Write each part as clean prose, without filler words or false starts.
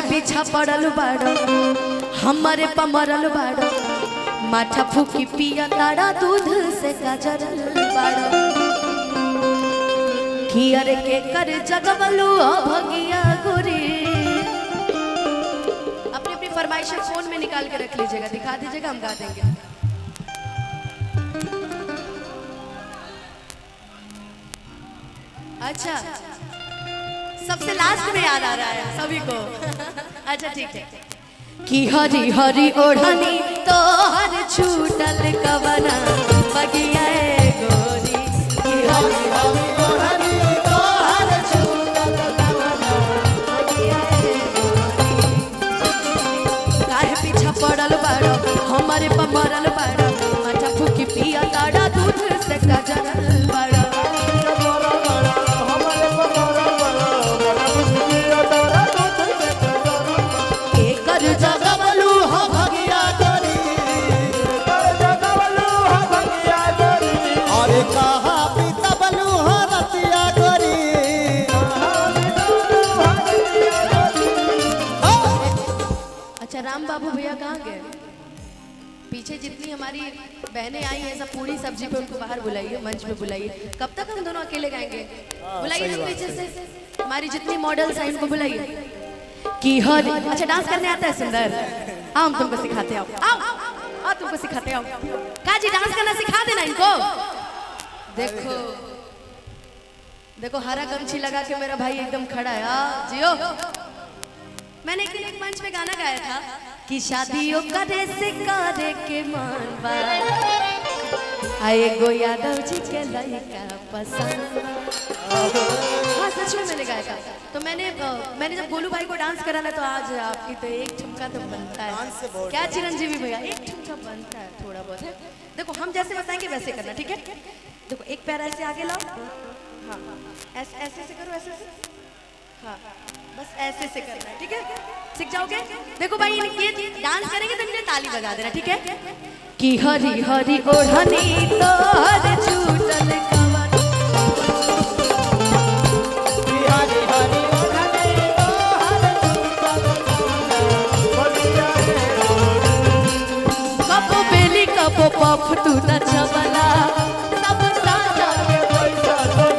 काहे पीछा पड़ल बाड़ो हमारे पमरल बाड़ो माथा फूकी पिया तारा दूध से गजरल बाड़ो कियर के कर जगवलू भगिया गोरी। अपनी अपनी फरमाइशें फोन में निकाल के रख लीजिएगा, दिखा दीजिएगा, हम गा देंगे। अच्छा सबसे लास्ट में याद आ रहा है सभी को। अच्छा ठीक है कि हरी हरी ओढ़नी तो हर छूटल कवना बगिया गोरी कि हरी हरी ओढ़नी तो हर छूटल कवना बगिया गोरी। काहे पीछा पड़ल बाड़ो हमारे पमरल बाड़ो माथा फूकी पिया ताड़ा दूध से गजरल बाड़ो। अच्छा राम बाबू भैया कहाँ गए? पीछे जितनी हमारी बहनें आई हैं सब पूरी सब्जी पे उनको बाहर बुलाइए, मंच पे बुलाइए। कब तक हम दोनों अकेले गाएंगे? बुलाइए ना पीछे से हमारी जितनी मॉडल्स हैं इनको बुलाइए कि हर। अच्छा डांस करने आता है सुंदर? आओ हम तुमको सिखाते आओ, आओ आओ तुमको सिखाते आओ। काजी डांस करना सिखा देना इनको। देखो देखो हरा गमछी लगा के मेरा भाई एकदम खड़ा है। जियो मैंने एक दिन एक मंच में गाना गाया था कि शादियों करे से करे के मन बा आए गो यादव जी के लड़का पसंद। हाँ सच में मैंने गाया था। तो मैंने जब गोलू भाई को डांस कराना तो आज आपकी तो एक ठुमका तो बनता है क्या चिरंजीवी भैया, एक ठुमका बनता है थोड़ा बहुत है। देखो हम जैसे बताएंगे वैसे करना, ठीक है? देखो एक पैर ऐसे आगे लाओ, हाँ ऐसे ऐसे से करो, ऐसे से, हाँ बस ऐसे से करना है, ठीक है? सीख जाओगे? देखो भाई ये डांस करेंगे तो इन्हें ताली बजा देना, ठीक है? कि हरी हरी ओढ़नी तो हर छूटल कवन कि हरी हरी ओढ़नी तो हर छूटल कवन कपो बेली कपो पफ तू न चबला सब साजा के पैसा तो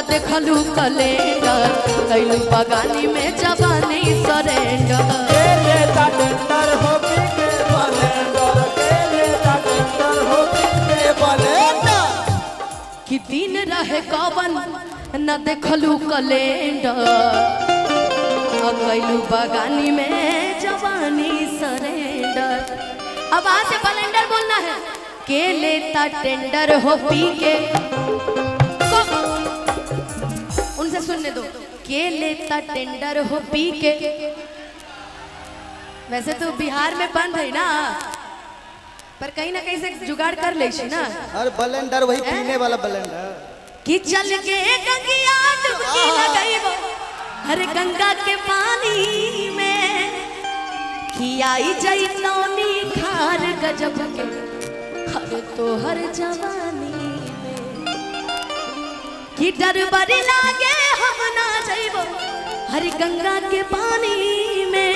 देखलू कलेंडर कैलू बगानी में जवानी सरेंडर कि दिन रहे कवन न देखलू कलेंडर कैलू बगानी में जवानी सरेंडर। अब आज से कैलेंडर बोलना है के लेता टेंडर हो पी के उनसे सुनने दो के लेता टेंडर हो पी के। वैसे तो बिहार में बंद है ना पर कहीं ना कहीं से जुगाड़ कर ले ना। अरे ब्लेंडर वही पीने वाला ब्लेंडर कि चल के गंगिया डुबकी लगाइबो हरे गंगा के पानी में कि आई जाई नौनी खार गजब के हर तो हर जवानी कि डर बड़ी लागे हम ना जाइबो हरी गंगा के पानी में।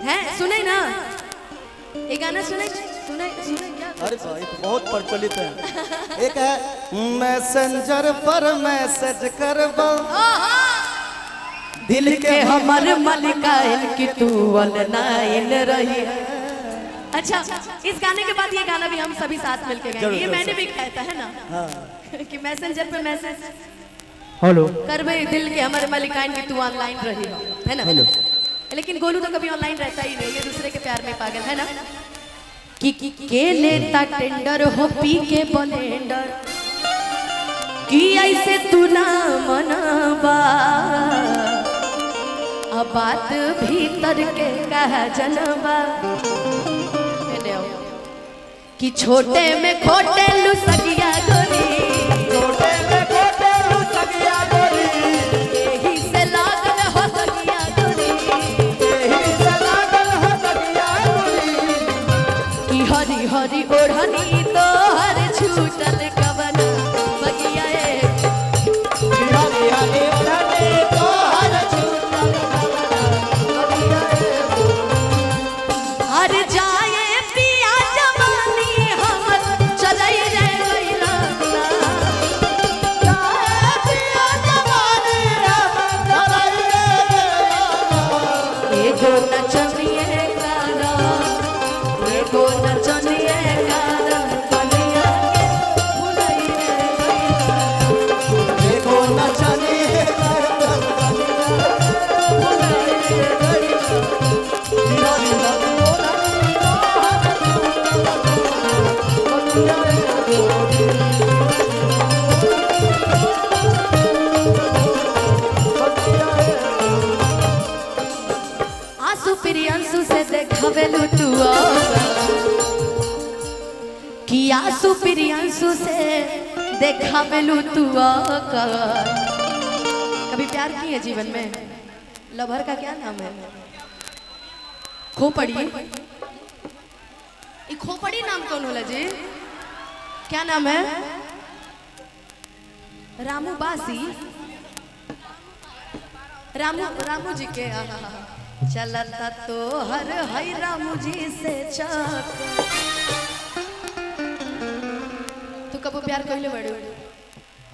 है सुने ना ये गाना सुने सुने सुने क्या? अरे भाई बहुत प्रचलित है। एक है मैसेंजर पर मैसेज करबो दिल के हमर मलिकाइन की तू ऑनलाइन रही। अच्छा इस गाने के बाद ये गाना भी हम सभी साथ मिलके गाएंगे। ये मैंने भी गाया था है ना। हाँ। कि मैसेंजर पे मैसेज हेलो करबे दिल के हमारे मालिकाइन की तू ऑनलाइन रही हो, है ना? हेलो। लेकिन गोलू तो कभी ऑनलाइन रहता ही नहीं, ये दूसरे के प्यार में पागल है ना। कि के लेता टेंडर हो पी के ब्लेंडर, कि ऐसे तू ना मनाबा, अब बात भीतर के कहा जनबा। कि छोटे में खोटे लुसगिया गोरी, छोटे में खोटे लुसगिया गोरी, यही से लागल हो सगिया गोरी, यही से लागल हो सगिया गोरी। कि हरी हरी ओढ़नी तो हर छूटल कवना बगिया ए। हरी हरी ओढ़नी तो हर छूटल कवना बगिया ए। हर जाए पिया जवानी हमर चलै रे गइला ना। जाए पिया जवानी हमर चलै रे गइला। एगो नचनिए गाना, एगो नचनिए गाना, कनिया के भुलै रे गइला। एगो नचनी गाना, भुलै रे गइला। हरी हरी ओढ़नी तो हर छूटल कवना बगिया ए। आंसू प्रियंसु से देखावेलू तू कि आंसू प्रियंसु से देखावेलू तू कभी प्यार की है जीवन में? लवर का क्या नाम है? खोपड़ी। ये खोपड़ी नाम कौन होला जी? क्या नाम है? रामू बासी। रामू रामू जी के चलता तो हर हई रामू जी से चक। तू कबो प्यार कहले बड़े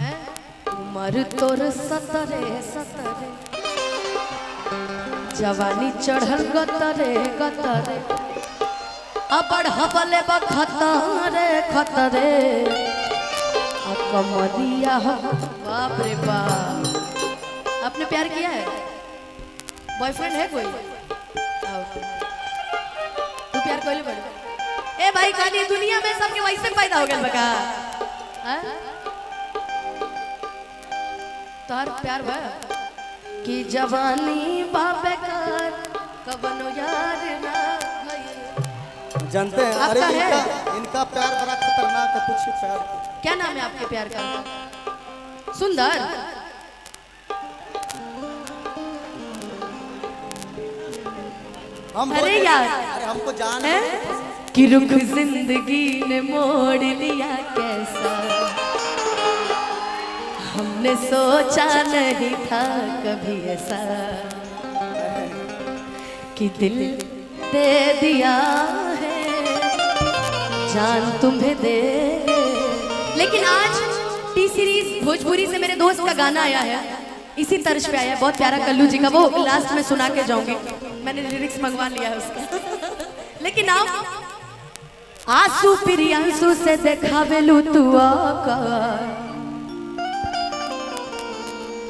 हैं? उमर तोर सतरे सतरे, जवानी चढ़ल गतरे गतरे, अबड़ हबले बखतरे खतरे, आ कमरिया बाप रे बाप। आपने प्यार किया है? बॉयफ्रेंड है कोई? आओ। तू प्यार कोई बड़े? ए भाई खाली दुनिया में सबके वैसे पैदा हो गए बका। हाँ? तार प्यार बा कि जवानी बाबे कर कबनो यार ना भई। जानते हैं? अरे आपका है? इनका प्यार बड़ा खतरनाक है, पूछिए प्यार। क्या नाम है आपके प्यार का? सुंदर। हम अरे बोल- यार। अरे हमको जान है कि रुख जिंदगी ने मोड़ लिया कैसा, हमने सोचा नहीं था कभी ऐसा, कि दिल दे दिया है जान तुम्हें दे। लेकिन आज टी सीरीज भोजपुरी से मेरे दोस्त का गाना आया है, इसी तर्ज पे आया है, बहुत प्यारा कल्लू जी का, वो लास्ट में सुना के जाऊंगी, मैंने लिरिक्स मंगवा लिया है उसका। लेकिन आप आंसू प्रियंसु से देखावेलू तू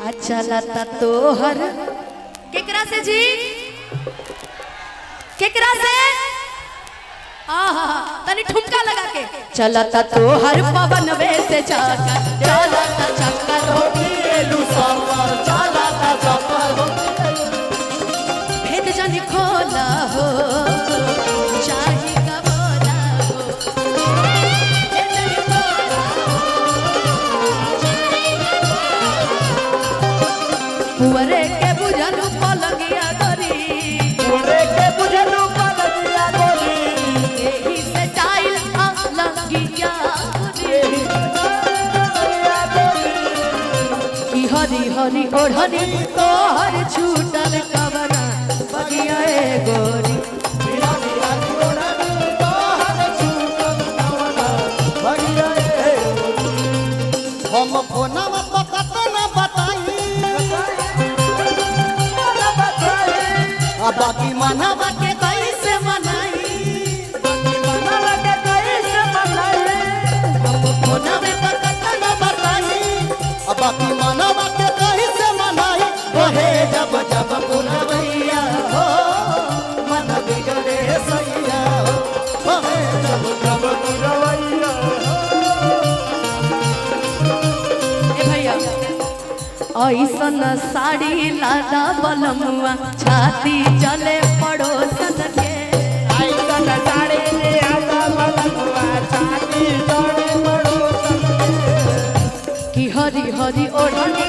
अच्छा लता तो हर केकरा से जी, केकरा से? तनी ठुमका लगा के चलता तो हर पवन वे से जाकर, चलता चक्कर होती एलू सफर, चलता सफर भेद जन खोला हो, चाही का बोला हो, भेद जन खोला हो, पुअरे के बुझल पलंगिया गरी, पूरे के बुझलू पलंगिया गोरी, एही से टाइल लंगिया गरी, कि हरी हरी ओढ़नी तो हर छूटल कवना बगिया ए गोरी। हरी हरी ओढ़नी तो हर छूटल कवना बगिया ए। हम फोनवा पकत न बताई, अब बाकी मनवा के कैसे मनाई, मनवा के कैसे मनाई। हम फोनवा पकत न बताई, अब बाकी मनवा के ऐसन साड़ी लादा बलमुआ छाती जले पड़ोसन के ऐसन साड़ी लादा बलमुआ छाती जले पड़ोसन के कि हरी हरी ओढ़नी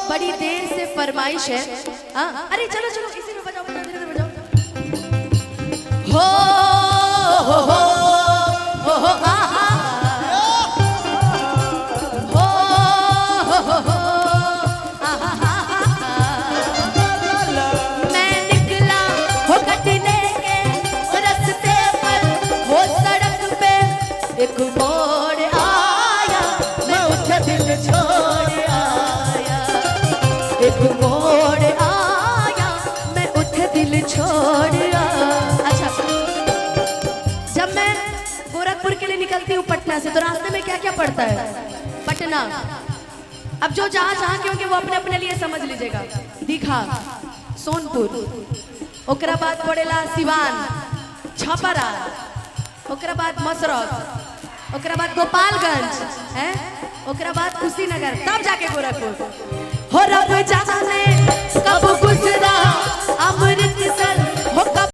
बड़ी देर से फरमाइश है। हाँ अरे चलो चलो इसी में बजाओ बजाओ धीरे धीरे बजाओ। हो आ मैं निकला हो कटने के रास्ते पर वो सड़क पे एक मोड़ आया मैं उठा दिल छोड़ आया एक मोड़ आया मैं उठे दिल छोड़ आया। अच्छा जब मैं गोरखपुर के लिए निकलती हूँ पटना से तो रास्ते में क्या क्या पड़ता है? पटना। अब जो जहाँ के होंगे वो अपने अपने लिए समझ लीजिएगा। दीघा, सोनपुर, ओकरा बाद पड़ेला सिवान, छपरा, ओकरा बाद मसरत, ओकरा बाद गोपालगंज है, ओकरा बाद कुशीनगर, तब जाके गोरखपुर। हो रब जाने कब गुजरा अमृतसर